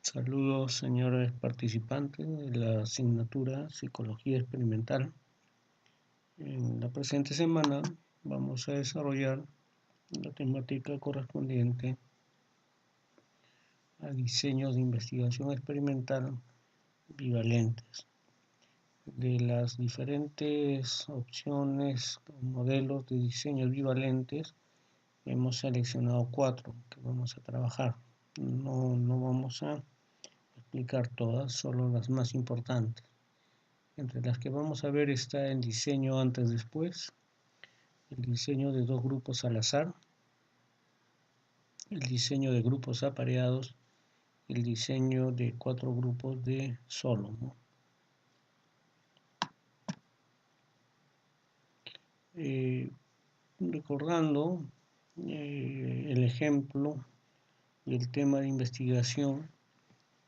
Saludos, señores participantes de la asignatura Psicología Experimental. En la presente semana vamos a desarrollar la temática correspondiente a diseños de investigación experimental bivalentes. De las diferentes opciones o modelos de diseños bivalentes, hemos seleccionado 4 que vamos a trabajar. No vamos a explicar todas, solo las más importantes. Entre las que vamos a ver está el diseño antes-después, el diseño de 2 grupos al azar, el diseño de grupos apareados, el diseño de 4 grupos de solo, ¿no? Recordando el ejemplo y el tema de investigación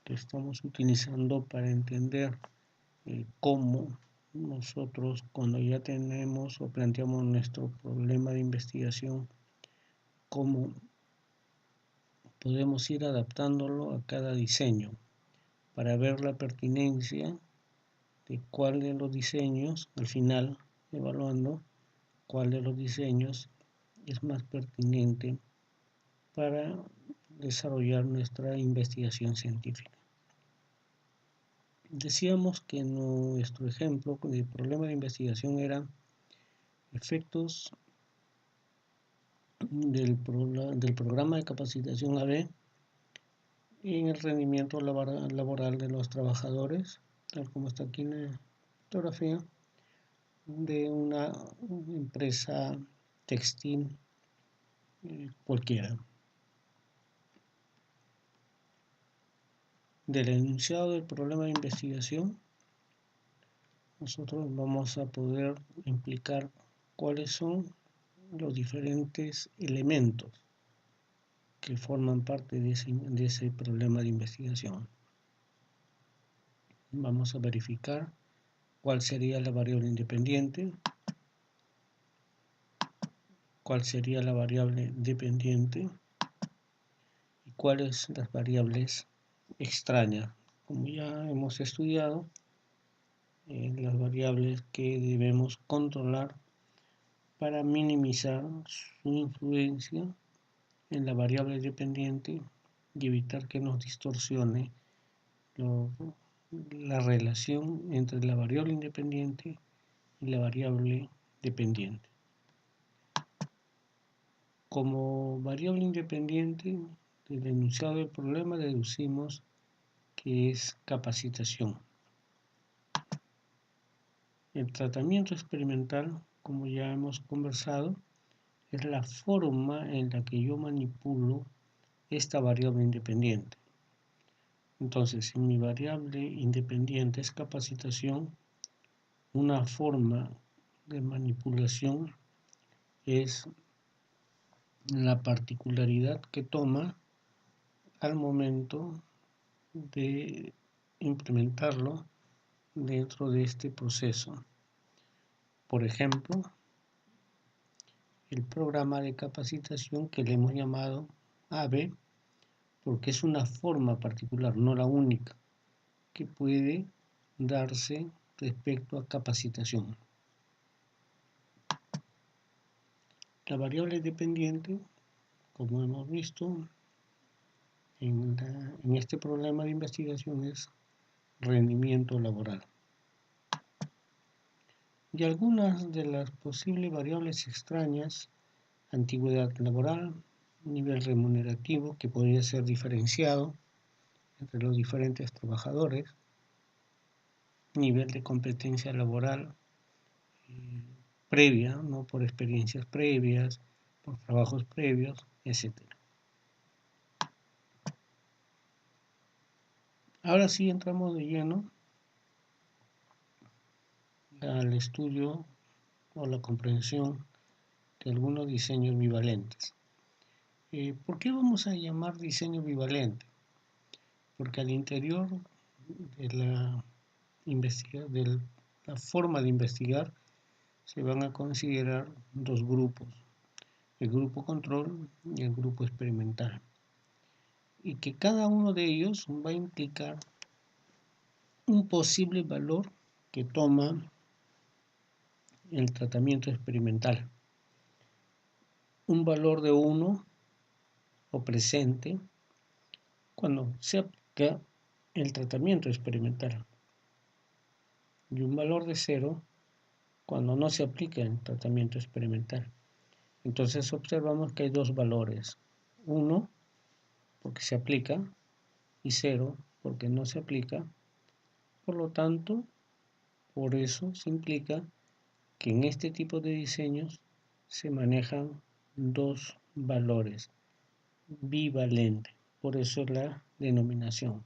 que estamos utilizando para entender cómo nosotros, cuando ya tenemos o planteamos nuestro problema de investigación, cómo podemos ir adaptándolo a cada diseño para ver la pertinencia de cuál de los diseños, al final evaluando cuál de los diseños es más pertinente para desarrollar nuestra investigación científica. Decíamos que nuestro ejemplo de problema de investigación era efectos del programa de capacitación AB en el rendimiento laboral de los trabajadores, tal como está aquí en la fotografía, de una empresa textil cualquiera. Del enunciado del problema de investigación, nosotros vamos a poder implicar cuáles son los diferentes elementos que forman parte de ese problema de investigación. Vamos a verificar cuál sería la variable independiente, cuál sería la variable dependiente y cuáles las variables extrañas. Como ya hemos estudiado, las variables que debemos controlar para minimizar su influencia en la variable dependiente y evitar que nos distorsione la relación entre la variable independiente y la variable dependiente. Como variable independiente del enunciado del problema deducimos que es capacitación. El tratamiento experimental, como ya hemos conversado, es la forma en la que yo manipulo esta variable independiente. Entonces, si mi variable independiente es capacitación, una forma de manipulación es la particularidad que toma al momento de implementarlo dentro de este proceso. Por ejemplo, el programa de capacitación que le hemos llamado AB, porque es una forma particular, no la única, que puede darse respecto a capacitación. La variable dependiente, como hemos visto en este problema de investigación, es rendimiento laboral. Y algunas de las posibles variables extrañas: antigüedad laboral, nivel remunerativo que podría ser diferenciado entre los diferentes trabajadores, nivel de competencia laboral previa, no por experiencias previas, por trabajos previos, etc. Ahora sí entramos de lleno al estudio o la comprensión de algunos diseños bivalentes. ¿Por qué vamos a llamar diseño bivalente? Porque al interior de la forma de investigar se van a considerar 2 grupos, el grupo control y el grupo experimental. y que cada uno de ellos va a implicar un posible valor que toma el tratamiento experimental. Un valor de 1 o presente cuando se aplica el tratamiento experimental y un valor de 0 cuando no se aplica el tratamiento experimental. Entonces observamos que hay dos valores, 1 porque se aplica y 0 porque no se aplica. Por lo tanto, por eso se implica que en este tipo de diseños se manejan dos valores bivalentes. Por eso es la denominación.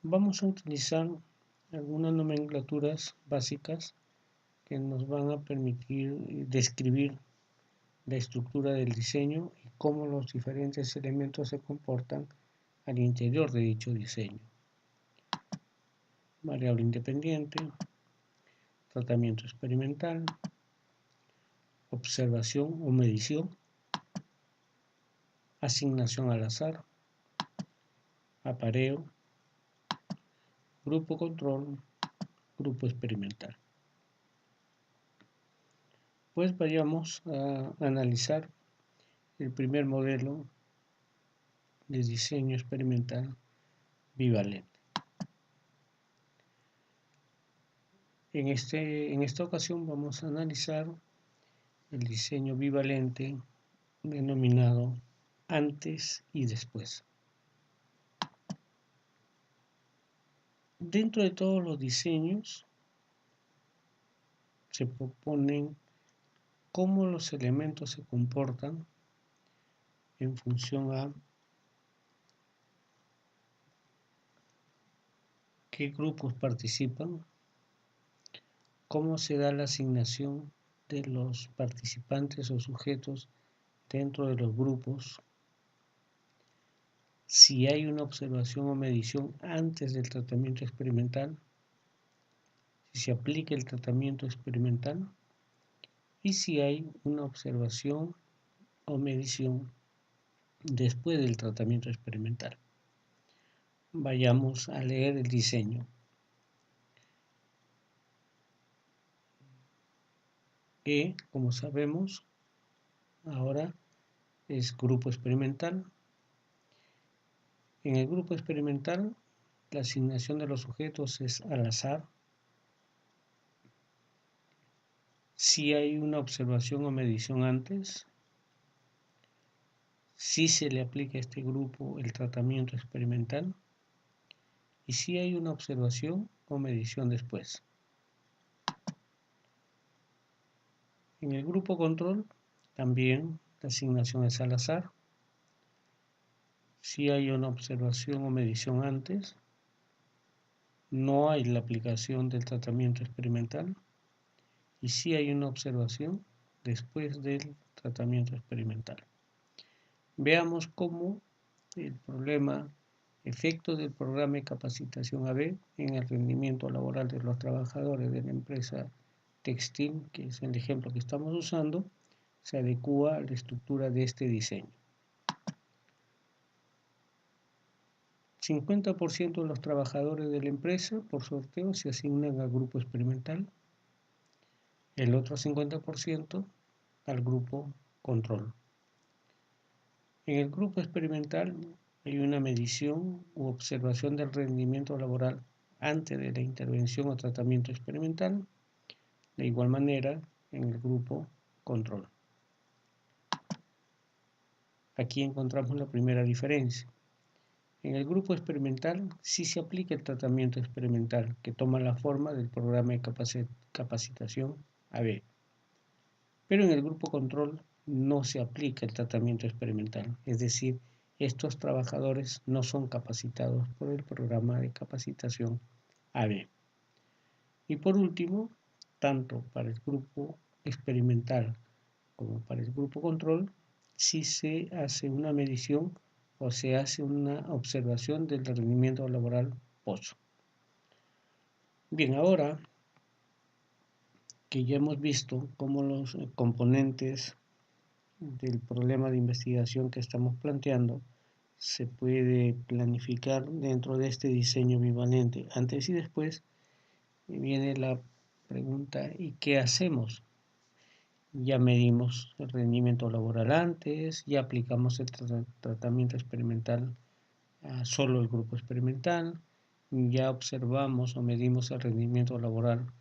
Vamos a utilizar algunas nomenclaturas básicas que nos van a permitir describir la estructura del diseño y cómo los diferentes elementos se comportan al interior de dicho diseño. Variable independiente, tratamiento experimental, observación o medición, asignación al azar, apareo, grupo control, grupo experimental. Pues vayamos a analizar el primer modelo de diseño experimental bivalente. En esta ocasión vamos a analizar el diseño bivalente denominado antes y después. Dentro de todos los diseños se proponen cómo los elementos se comportan en función a qué grupos participan, cómo se da la asignación de los participantes o sujetos dentro de los grupos, si hay una observación o medición antes del tratamiento experimental, si se aplica el tratamiento experimental y si hay una observación o medición después del tratamiento experimental. Vayamos a leer el diseño. E, como sabemos, ahora es grupo experimental. En el grupo experimental, la asignación de los sujetos es al azar. Si hay una observación o medición antes, si se le aplica a este grupo el tratamiento experimental y si hay una observación o medición después. En el grupo control, también la asignación es al azar. Si hay una observación o medición antes, no hay la aplicación del tratamiento experimental y si hay una observación después del tratamiento experimental. Veamos cómo el efecto del programa de capacitación AB en el rendimiento laboral de los trabajadores de la empresa textil, que es el ejemplo que estamos usando, se adecúa a la estructura de este diseño. 50% de los trabajadores de la empresa por sorteo se asignan al grupo experimental, el otro 50% al grupo control. En el grupo experimental hay una medición u observación del rendimiento laboral antes de la intervención o tratamiento experimental, de igual manera en el grupo control. Aquí encontramos la primera diferencia. En el grupo experimental sí se aplica el tratamiento experimental que toma la forma del programa de capacitación AB. Pero en el grupo control no se aplica el tratamiento experimental, es decir, estos trabajadores no son capacitados por el programa de capacitación AB. Y por último, tanto para el grupo experimental como para el grupo control, sí se hace una medición o se hace una observación del rendimiento laboral post. Bien, ahora que ya hemos visto cómo los componentes del problema de investigación que estamos planteando se puede planificar dentro de este diseño bivalente. Antes y después viene la pregunta, ¿y qué hacemos? Ya medimos el rendimiento laboral antes, ya aplicamos el tratamiento experimental a solo el grupo experimental, ya observamos o medimos el rendimiento laboral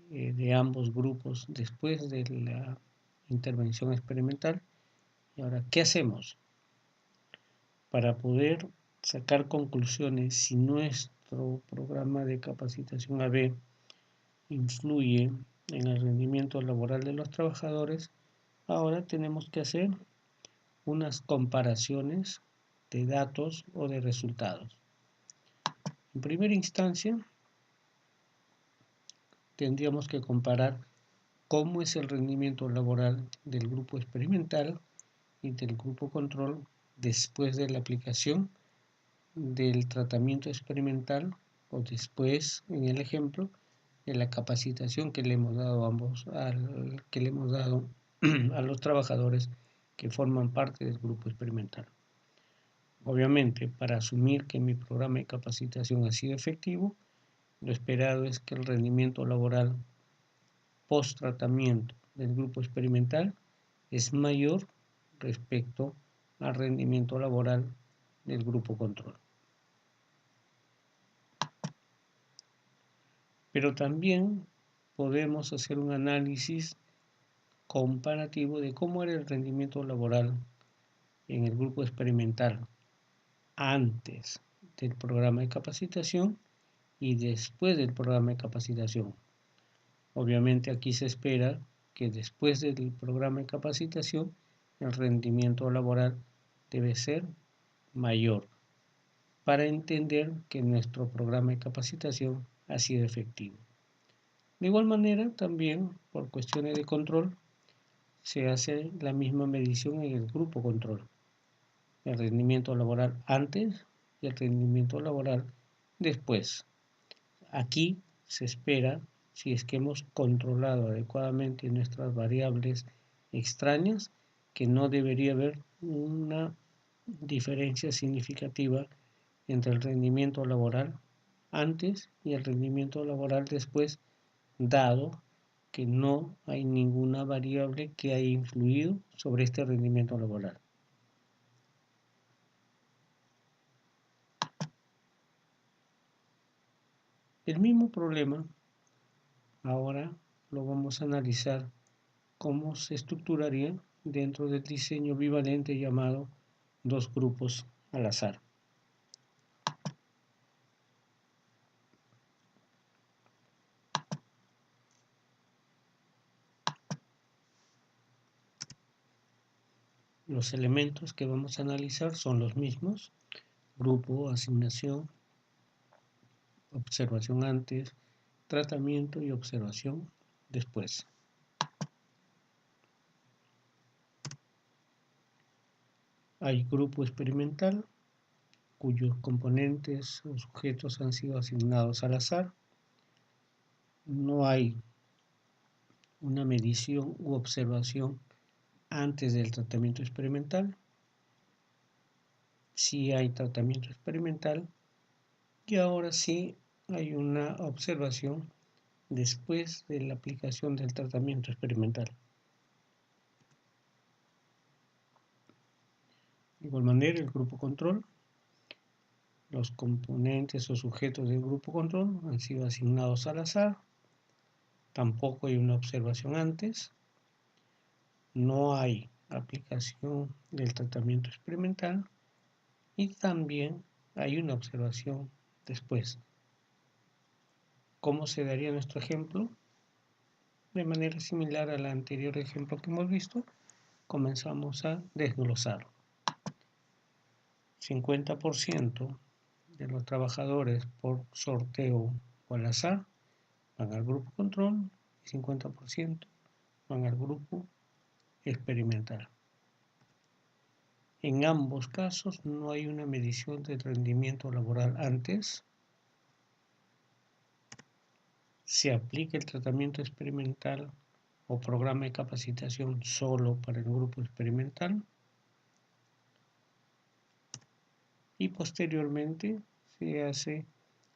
de ambos grupos después de la intervención experimental. Y ahora, ¿qué hacemos? Para poder sacar conclusiones si nuestro programa de capacitación AB influye en el rendimiento laboral de los trabajadores, ahora tenemos que hacer unas comparaciones de datos o de resultados. En primera instancia, tendríamos que comparar cómo es el rendimiento laboral del grupo experimental y del grupo control después de la aplicación del tratamiento experimental o después, en el ejemplo, de la capacitación que le hemos dado a los trabajadores que forman parte del grupo experimental. Obviamente, para asumir que mi programa de capacitación ha sido efectivo, lo esperado es que el rendimiento laboral post tratamiento del grupo experimental es mayor respecto al rendimiento laboral del grupo control. Pero también podemos hacer un análisis comparativo de cómo era el rendimiento laboral en el grupo experimental antes del programa de capacitación y después del programa de capacitación. Obviamente aquí se espera que después del programa de capacitación el rendimiento laboral debe ser mayor para entender que nuestro programa de capacitación ha sido efectivo. De igual manera, también por cuestiones de control, se hace la misma medición en el grupo control. El rendimiento laboral antes y el rendimiento laboral después. Aquí se espera, si es que hemos controlado adecuadamente nuestras variables extrañas, que no debería haber una diferencia significativa entre el rendimiento laboral antes y el rendimiento laboral después, dado que no hay ninguna variable que haya influido sobre este rendimiento laboral. El mismo problema ahora lo vamos a analizar cómo se estructuraría dentro del diseño bivalente llamado dos grupos al azar. Los elementos que vamos a analizar son los mismos: grupo, asignación, observación antes, tratamiento y observación después. Hay grupo experimental, cuyos componentes o sujetos han sido asignados al azar. No hay una medición u observación antes del tratamiento experimental. Sí hay tratamiento experimental y ahora sí hay una observación después de la aplicación del tratamiento experimental. De igual manera, el grupo control, los componentes o sujetos del grupo control han sido asignados al azar. Tampoco hay una observación antes. No hay aplicación del tratamiento experimental y también hay una observación después. ¿Cómo se daría nuestro ejemplo? De manera similar al anterior ejemplo que hemos visto, comenzamos a desglosar. 50% de los trabajadores por sorteo o al azar van al grupo control y 50% van al grupo experimental. En ambos casos no hay una medición de rendimiento laboral antes. Se aplica el tratamiento experimental o programa de capacitación solo para el grupo experimental. Y posteriormente se hace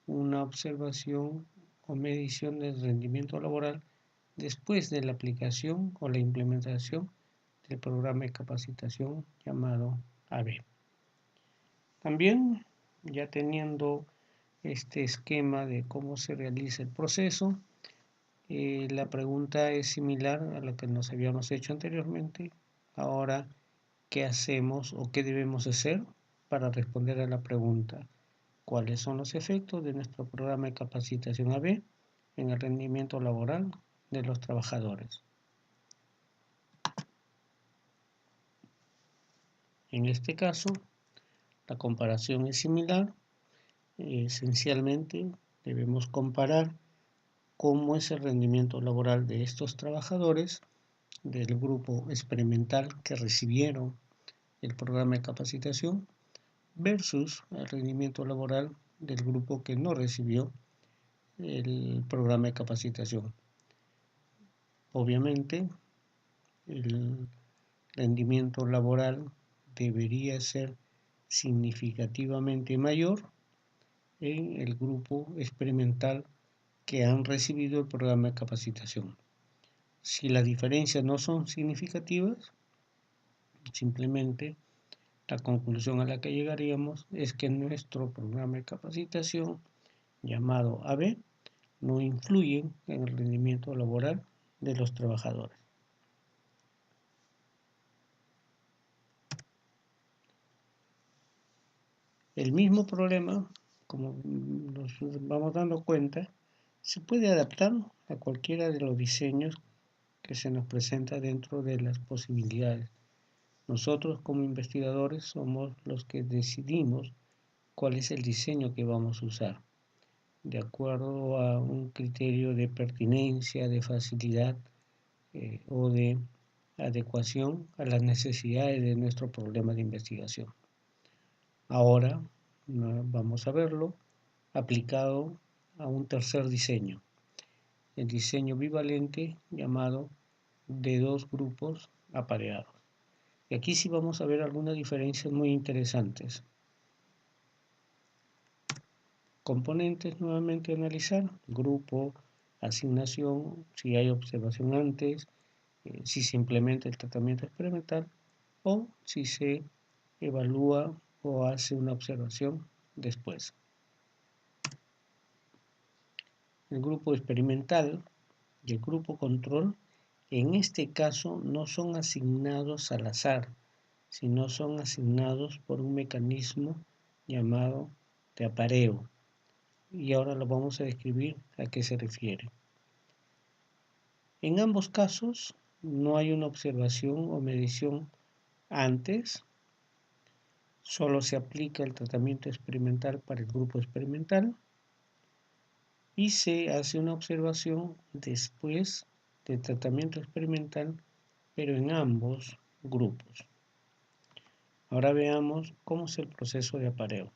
una observación o medición del rendimiento laboral después de la aplicación o la implementación del programa de capacitación llamado AB. También, ya teniendo este esquema de cómo se realiza el proceso, la pregunta es similar a la que nos habíamos hecho anteriormente. Ahora, ¿qué hacemos o qué debemos hacer para responder a la pregunta? ¿Cuáles son los efectos de nuestro programa de capacitación AB en el rendimiento laboral de los trabajadores? En este caso, la comparación es similar. Esencialmente, debemos comparar cómo es el rendimiento laboral de estos trabajadores del grupo experimental que recibieron el programa de capacitación versus el rendimiento laboral del grupo que no recibió el programa de capacitación. Obviamente, el rendimiento laboral debería ser significativamente mayor en el grupo experimental que han recibido el programa de capacitación. Si las diferencias no son significativas, simplemente la conclusión a la que llegaríamos es que nuestro programa de capacitación llamado AB no influye en el rendimiento laboral de los trabajadores. El mismo problema, como nos vamos dando cuenta, se puede adaptar a cualquiera de los diseños que se nos presenta dentro de las posibilidades. Nosotros como investigadores somos los que decidimos cuál es el diseño que vamos a usar, de acuerdo a un criterio de pertinencia, de facilidad o de adecuación a las necesidades de nuestro problema de investigación. Ahora vamos a verlo aplicado a un tercer diseño, el diseño bivalente llamado de dos grupos apareados. Y aquí sí vamos a ver algunas diferencias muy interesantes. Componentes nuevamente a analizar, grupo, asignación, si hay observación antes, si se implementa el tratamiento experimental o si se evalúa o hace una observación después. El grupo experimental y el grupo control en este caso no son asignados al azar, sino son asignados por un mecanismo llamado de apareo. Y ahora lo vamos a describir a qué se refiere. En ambos casos no hay una observación o medición antes, solo se aplica el tratamiento experimental para el grupo experimental y se hace una observación después del tratamiento experimental, pero en ambos grupos. Ahora veamos cómo es el proceso de apareo.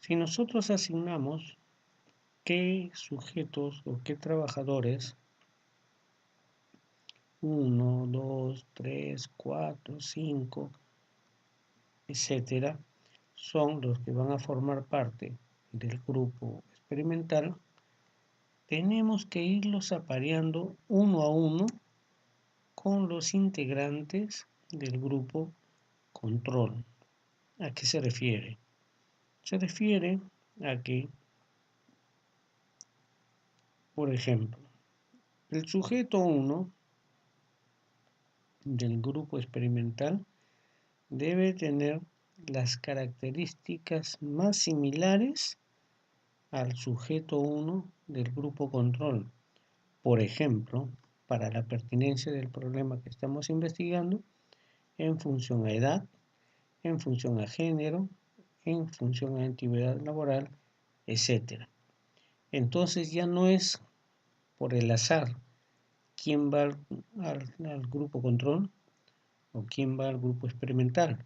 Si nosotros asignamos qué sujetos o qué trabajadores 1, 2, 3, 4, 5, etcétera, son los que van a formar parte del grupo experimental, tenemos que irlos apareando uno a uno con los integrantes del grupo control. ¿A qué se refiere? Se refiere a que, por ejemplo, el sujeto 1 del grupo experimental debe tener las características más similares al sujeto 1 del grupo control. Por ejemplo, para la pertinencia del problema que estamos investigando, en función a edad, en función a género, en función a antigüedad laboral, etc. Entonces ya no es por el azar quién va al grupo control o quién va al grupo experimental,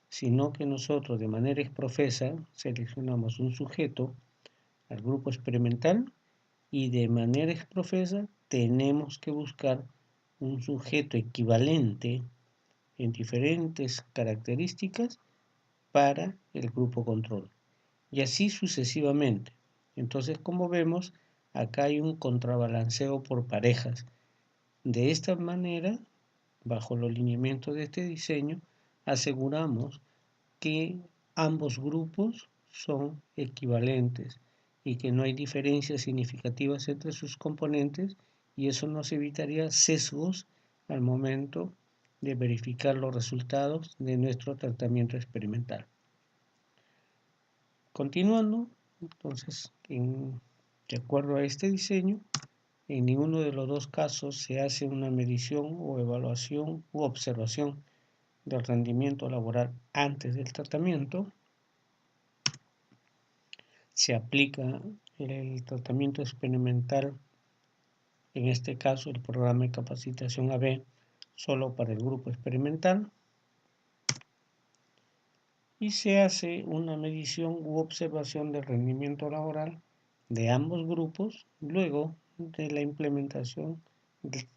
sino que nosotros de manera exprofesa seleccionamos un sujeto al grupo experimental y de manera exprofesa tenemos que buscar un sujeto equivalente en diferentes características para el grupo control y así sucesivamente. Entonces, como vemos, acá hay un contrabalanceo por parejas. De esta manera, bajo los lineamientos de este diseño, aseguramos que ambos grupos son equivalentes y que no hay diferencias significativas entre sus componentes, y eso nos evitaría sesgos al momento de verificar los resultados de nuestro tratamiento experimental. Continuando, entonces, de acuerdo a este diseño, en ninguno de los dos casos se hace una medición o evaluación u observación del rendimiento laboral antes del tratamiento. Se aplica el tratamiento experimental, en este caso el programa de capacitación AB, solo para el grupo experimental. Y se hace una medición u observación del rendimiento laboral de ambos grupos luego de la implementación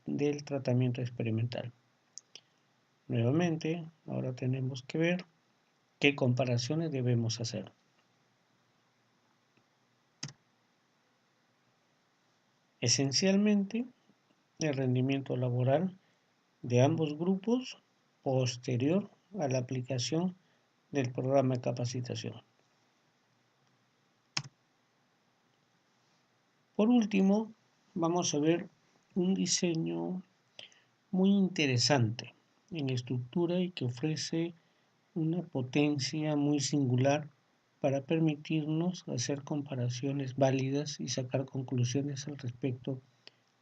del tratamiento experimental. Nuevamente, ahora tenemos que ver qué comparaciones debemos hacer. Esencialmente, el rendimiento laboral de ambos grupos posterior a la aplicación del programa de capacitación. Por último, vamos a ver un diseño muy interesante en estructura y que ofrece una potencia muy singular para permitirnos hacer comparaciones válidas y sacar conclusiones al respecto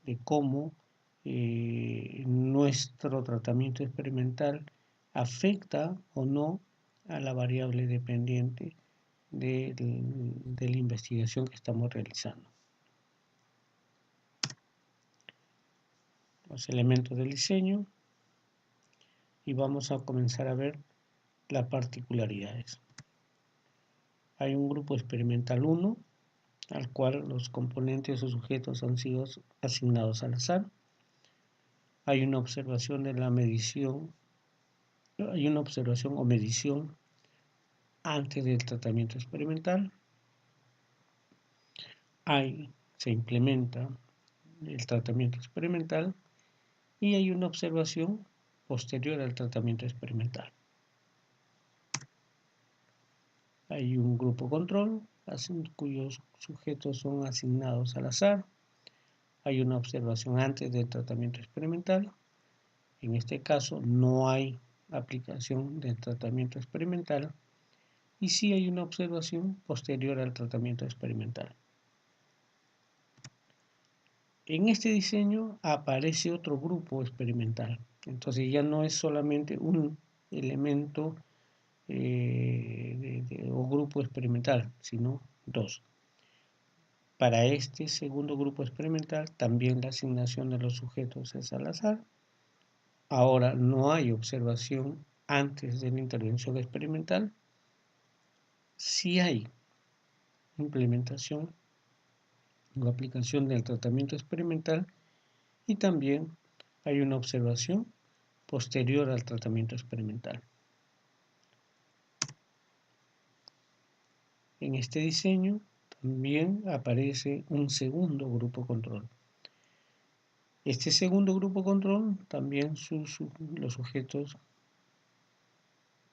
de cómo nuestro tratamiento experimental afecta o no a la variable dependiente de la investigación que estamos realizando. Los elementos del diseño, y vamos a comenzar a ver las particularidades. Hay un grupo experimental 1, al cual los componentes o sujetos han sido asignados al azar. Hay una observación de la medición, hay una observación o medición antes del tratamiento experimental. Se implementa el tratamiento experimental y hay una observación posterior al tratamiento experimental. Hay un grupo control cuyos sujetos son asignados al azar. Hay una observación antes del tratamiento experimental. En este caso no hay aplicación del tratamiento experimental y sí hay una observación posterior al tratamiento experimental. En este diseño aparece otro grupo experimental, entonces ya no es solamente un elemento o grupo experimental, sino dos. Para este segundo grupo experimental también la asignación de los sujetos es al azar. Ahora no hay observación antes de la intervención experimental. Sí hay implementación o aplicación del tratamiento experimental y también hay una observación posterior al tratamiento experimental. En este diseño también aparece un segundo grupo control. Este segundo grupo control, también los sujetos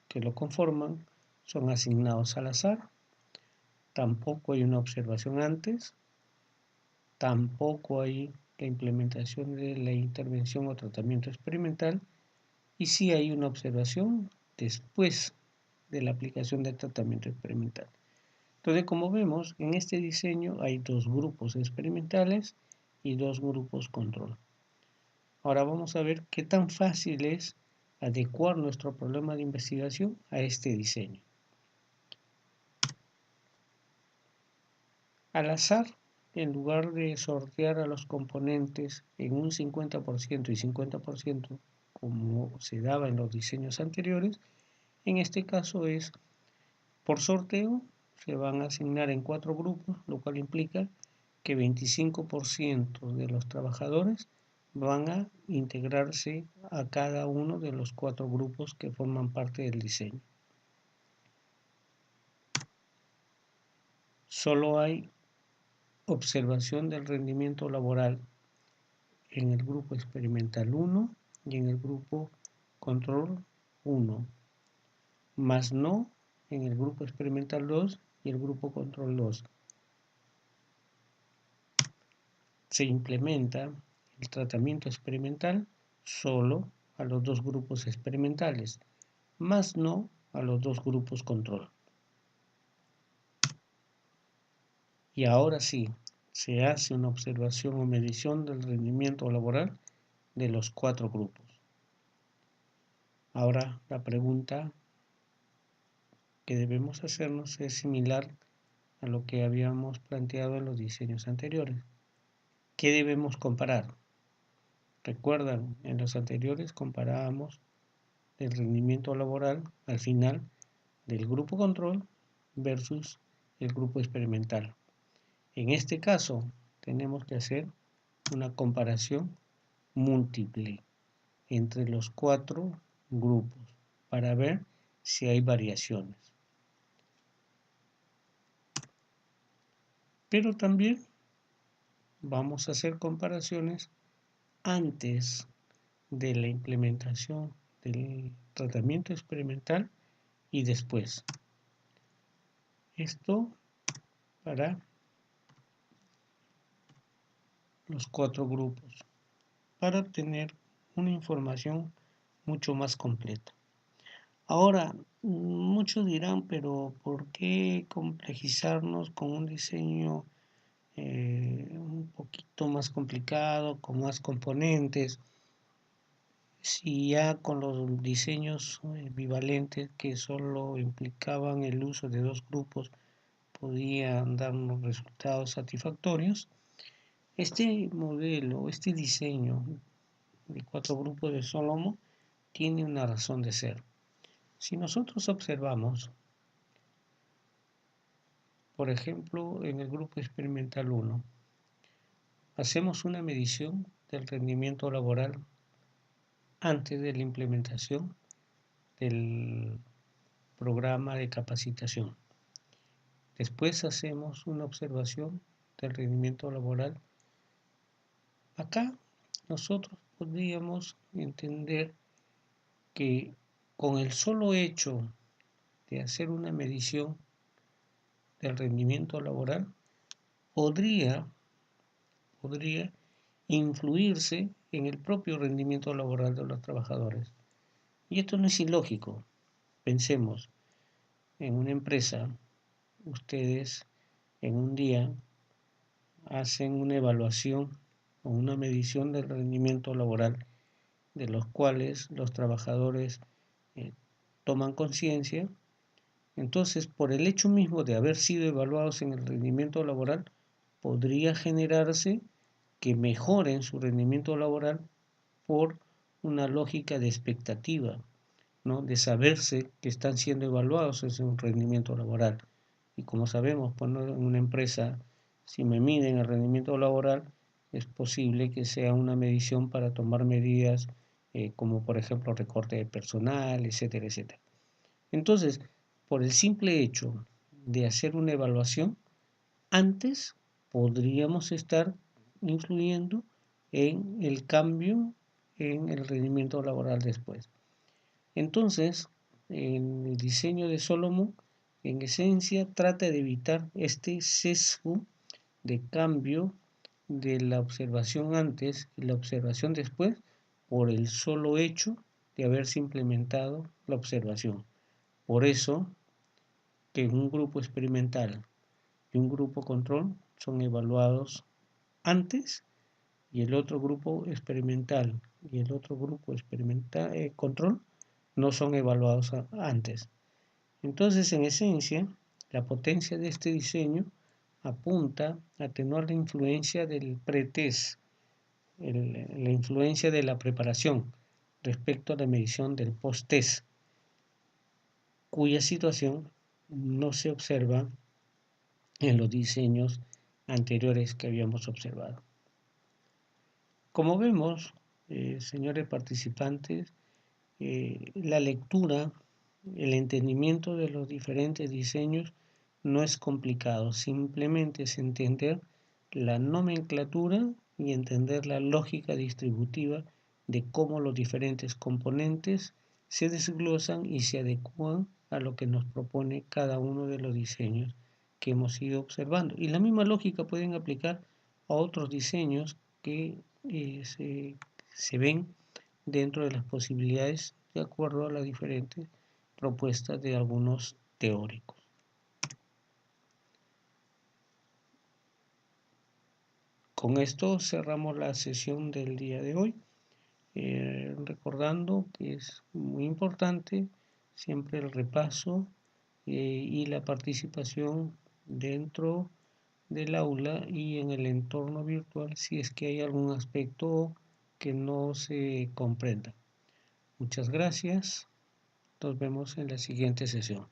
que lo conforman son asignados al azar. Tampoco hay una observación antes. Tampoco hay la implementación de la intervención o tratamiento experimental. Y sí hay una observación después de la aplicación del tratamiento experimental. Entonces, como vemos, en este diseño hay dos grupos experimentales y dos grupos control. Ahora vamos a ver qué tan fácil es adecuar nuestro problema de investigación a este diseño. Al azar, en lugar de sortear a los componentes en un 50% y 50%, como se daba en los diseños anteriores, en este caso es por sorteo. Se van a asignar en 4 grupos, lo cual implica que 25% de los trabajadores van a integrarse a cada uno de los 4 grupos que forman parte del diseño. Solo hay observación del rendimiento laboral en el grupo experimental 1 y en el grupo control 1, más no en el grupo experimental 2 y el grupo control 2. Se implementa el tratamiento experimental solo a los 2 grupos experimentales, más no a los 2 grupos control. Y ahora sí, se hace una observación o medición del rendimiento laboral de los 4 grupos. Ahora la pregunta que debemos hacernos es similar a lo que habíamos planteado en los diseños anteriores. ¿Qué debemos comparar? Recuerdan, en los anteriores comparábamos el rendimiento laboral al final del grupo control versus el grupo experimental. En este caso, tenemos que hacer una comparación múltiple entre los 4 grupos para ver si hay variaciones. Pero también vamos a hacer comparaciones antes de la implementación del tratamiento experimental y después. Esto para los 4 grupos, para obtener una información mucho más completa. Ahora, muchos dirán, pero ¿por qué complejizarnos con un diseño un poquito más complicado, con más componentes? Si ya con los diseños bivalentes que solo implicaban el uso de 2 grupos podían darnos resultados satisfactorios, este modelo, este diseño de 4 grupos de Solomon tiene una razón de ser. Si nosotros observamos, por ejemplo, en el grupo experimental 1, hacemos una medición del rendimiento laboral antes de la implementación del programa de capacitación. Después hacemos una observación del rendimiento laboral. Acá nosotros podríamos entender que con el solo hecho de hacer una medición del rendimiento laboral podría influirse en el propio rendimiento laboral de los trabajadores. Y esto no es ilógico. Pensemos, en una empresa, ustedes en un día hacen una evaluación o una medición del rendimiento laboral, de los cuales los trabajadores toman conciencia. Entonces, por el hecho mismo de haber sido evaluados en el rendimiento laboral, podría generarse que mejoren su rendimiento laboral por una lógica de expectativa, ¿no? De saberse que están siendo evaluados en su rendimiento laboral. Y como sabemos, pues, ¿no? En una empresa, si me miden el rendimiento laboral, es posible que sea una medición para tomar medidas como por ejemplo recorte de personal, etcétera, etcétera. Entonces, por el simple hecho de hacer una evaluación, antes podríamos estar influyendo en el cambio en el rendimiento laboral después. Entonces, en el diseño de Solomon, en esencia, trata de evitar este sesgo de cambio de la observación antes y la observación después por el solo hecho de haberse implementado la observación. Por eso que un grupo experimental y un grupo control son evaluados antes y el otro grupo experimental y el otro grupo experimental control no son evaluados antes. Entonces, en esencia, la potencia de este diseño apunta a atenuar la influencia del pretest, la influencia de la preparación respecto a la medición del post-test, cuya situación no se observa en los diseños anteriores que habíamos observado. Como vemos, señores participantes, la lectura, el entendimiento de los diferentes diseños no es complicado, simplemente es entender la nomenclatura y entender la lógica distributiva de cómo los diferentes componentes se desglosan y se adecúan a lo que nos propone cada uno de los diseños que hemos ido observando. Y la misma lógica pueden aplicar a otros diseños que se ven dentro de las posibilidades de acuerdo a las diferentes propuestas de algunos teóricos. Con esto cerramos la sesión del día de hoy, recordando que es muy importante siempre el repaso y la participación dentro del aula y en el entorno virtual si es que hay algún aspecto que no se comprenda. Muchas gracias. Nos vemos en la siguiente sesión.